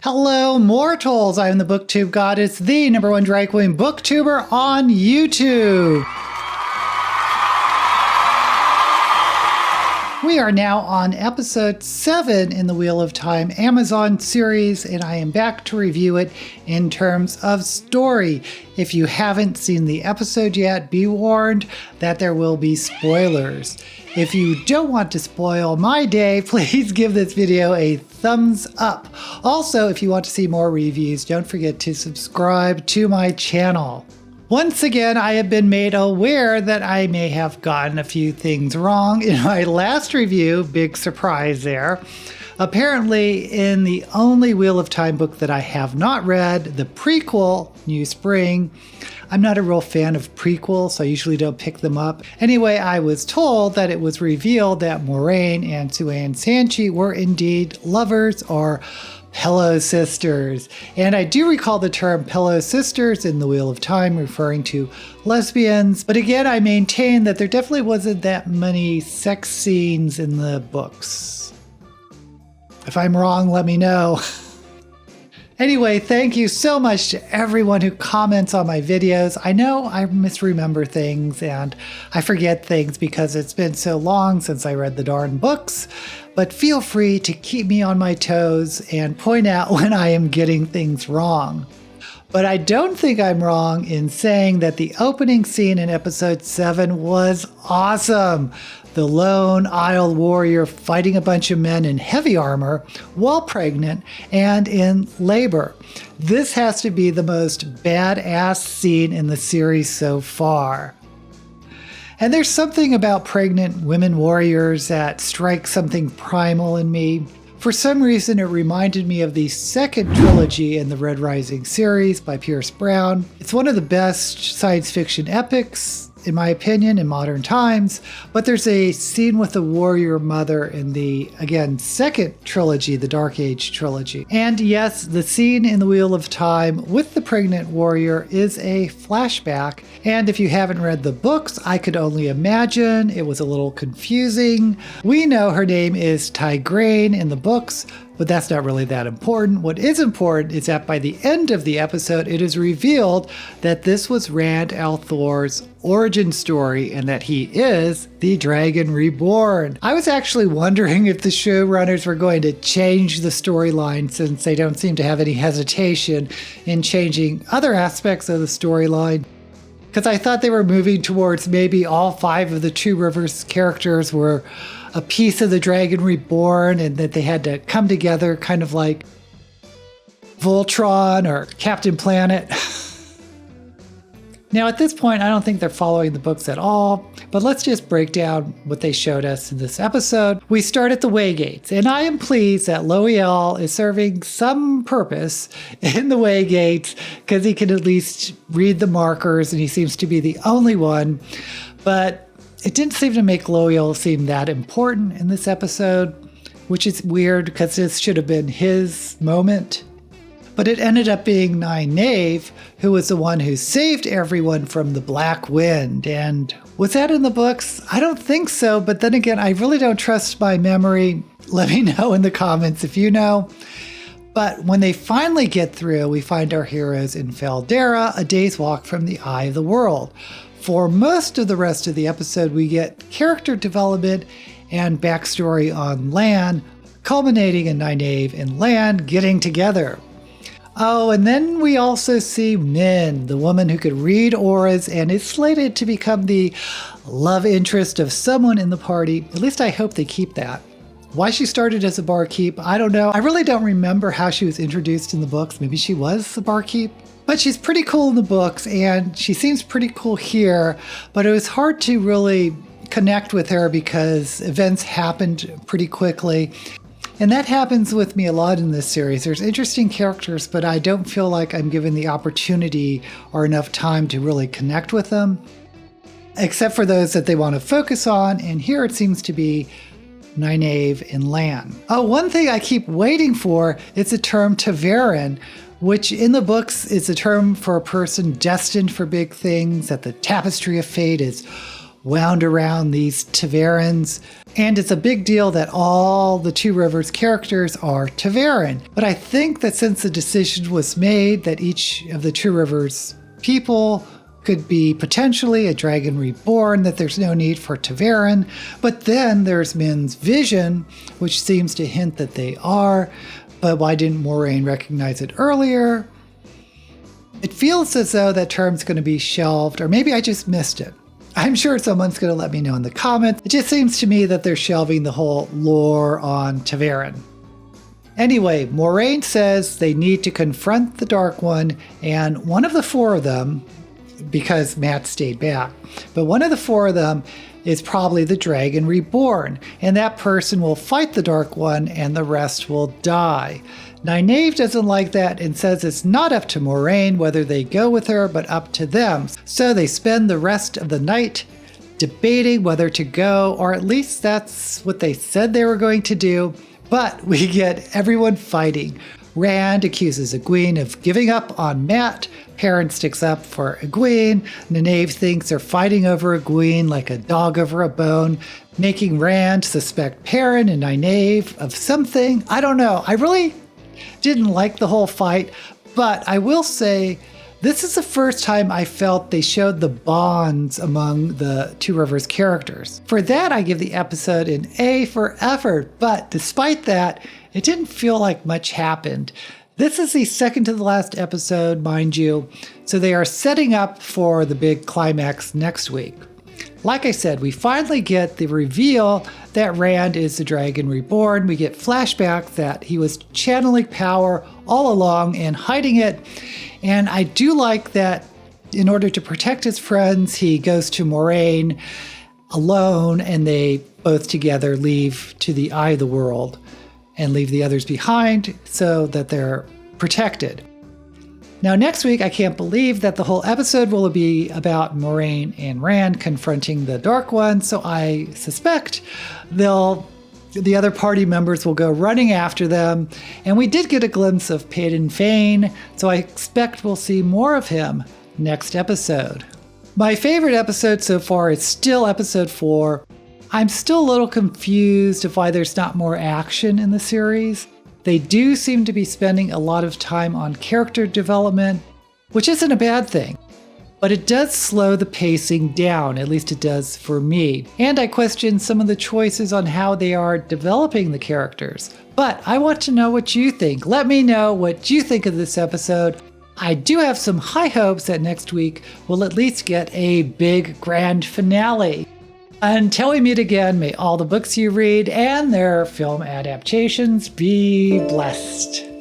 Hello, mortals! I am the BookTube Goddess, the #1 drag queen booktuber on YouTube. We are now on episode 7 in the Wheel of Time Amazon series, and I am back to review it in terms of story. If you haven't seen the episode yet, be warned that there will be spoilers. If you don't want to spoil my day, please give this video a thumbs up. Also, if you want to see more reviews, don't forget to subscribe to my channel. Once again, I have been made aware that I may have gotten a few things wrong in my last review. Big surprise there. Apparently, in the only Wheel of Time book that I have not read, the prequel, New Spring, I'm not a real fan of prequels, so I usually don't pick them up. Anyway, I was told that it was revealed that Moiraine and Siuane Sanche were indeed lovers or pillow sisters. And I do recall the term pillow sisters in the Wheel of Time referring to lesbians. But again, I maintain that there definitely wasn't that many sex scenes in the books. If I'm wrong, let me know. Anyway, thank you so much to everyone who comments on my videos. I know I misremember things and I forget things because it's been so long since I read the darn books, but feel free to keep me on my toes and point out when I am getting things wrong. But I don't think I'm wrong in saying that the opening scene in episode 7 was awesome. The lone Isle warrior fighting a bunch of men in heavy armor while pregnant and in labor. This has to be the most badass scene in the series so far. And there's something about pregnant women warriors that strikes something primal in me. For some reason, it reminded me of the second trilogy in the Red Rising series by Pierce Brown. It's one of the best science fiction epics, in my opinion, in modern times, but there's a scene with the warrior mother in the, again, second trilogy, the Dark Age trilogy. And yes, the scene in the Wheel of Time with the pregnant warrior is a flashback, and if you haven't read the books, I could only imagine it was a little confusing. We know her name is Tigraine in the books, but that's not really that important. What is important is that by the end of the episode, it is revealed that this was Rand al'Thor's origin story and that he is the Dragon Reborn. I was actually wondering if the showrunners were going to change the storyline since they don't seem to have any hesitation in changing other aspects of the storyline. Because I thought they were moving towards maybe all 5 of the Two Rivers characters were a piece of the Dragon Reborn and that they had to come together kind of like Voltron or Captain Planet. Now at this point, I don't think they're following the books at all, but let's just break down what they showed us in this episode. We start at the Waygates, and I am pleased that Loial is serving some purpose in the Waygates because he can at least read the markers and he seems to be the only one, but it didn't seem to make Loial seem that important in this episode, which is weird because this should have been his moment. But it ended up being Nynaeve, who was the one who saved everyone from the Black Wind. And was that in the books? I don't think so, but then again, I really don't trust my memory. Let me know in the comments if you know. But when they finally get through, we find our heroes in Feldera, a day's walk from the Eye of the World. For most of the rest of the episode, we get character development and backstory on Lan, culminating in Nynaeve and Lan getting together. Oh, and then we also see Min, the woman who could read auras and is slated to become the love interest of someone in the party. At least I hope they keep that. Why she started as a barkeep, I don't know. I really don't remember how she was introduced in the books. Maybe she was the barkeep. But she's pretty cool in the books, and she seems pretty cool here, but it was hard to really connect with her because events happened pretty quickly. And that happens with me a lot in this series. There's interesting characters, but I don't feel like I'm given the opportunity or enough time to really connect with them, except for those that they want to focus on, and here it seems to be Nynaeve and Lan. Oh, one thing I keep waiting for is the term Ta'veren, which in the books is a term for a person destined for big things, that the tapestry of fate is wound around these Taverans. And it's a big deal that all the Two Rivers characters are Taveran. But I think that since the decision was made that each of the Two Rivers people could be potentially a dragon reborn, that there's no need for Taveran. But then there's Min's vision, which seems to hint that they are. But why didn't Moiraine recognize it earlier? It feels as though that term's going to be shelved, or maybe I just missed it. I'm sure someone's going to let me know in the comments. It just seems to me that they're shelving the whole lore on Taveran. Anyway, Moiraine says they need to confront the Dark One, and one of the four of them, because Matt stayed back, but one of the four of them is probably the Dragon Reborn, and that person will fight the Dark One and the rest will die. Nynaeve doesn't like that and says it's not up to Moiraine whether they go with her, but up to them. So they spend the rest of the night debating whether to go, or at least that's what they said they were going to do. But we get everyone fighting. Rand accuses Egwene of giving up on Mat. Perrin sticks up for Egwene. Nynaeve thinks they're fighting over Egwene like a dog over a bone, making Rand suspect Perrin and Nynaeve of something. I don't know. I really didn't like the whole fight, but I will say this is the first time I felt they showed the bonds among the Two Rivers characters. For that, I give the episode an A for effort, but despite that, it didn't feel like much happened. This is the second to the last episode, mind you, so they are setting up for the big climax next week. Like I said, we finally get the reveal that Rand is the Dragon Reborn. We get flashbacks that he was channeling power all along and hiding it. And I do like that in order to protect his friends, he goes to Moiraine alone and they both together leave to the eye of the world and leave the others behind so that they're protected. Now, next week, I can't believe that the whole episode will be about Moiraine and Rand confronting the Dark One, so I suspect the other party members will go running after them. And we did get a glimpse of Paden Fane, so I expect we'll see more of him next episode. My favorite episode so far is still episode 4. I'm still a little confused of why there's not more action in the series. They do seem to be spending a lot of time on character development, which isn't a bad thing. But it does slow the pacing down, at least it does for me. And I question some of the choices on how they are developing the characters. But I want to know what you think. Let me know what you think of this episode. I do have some high hopes that next week we'll at least get a big grand finale. Until we meet again, may all the books you read and their film adaptations be blessed.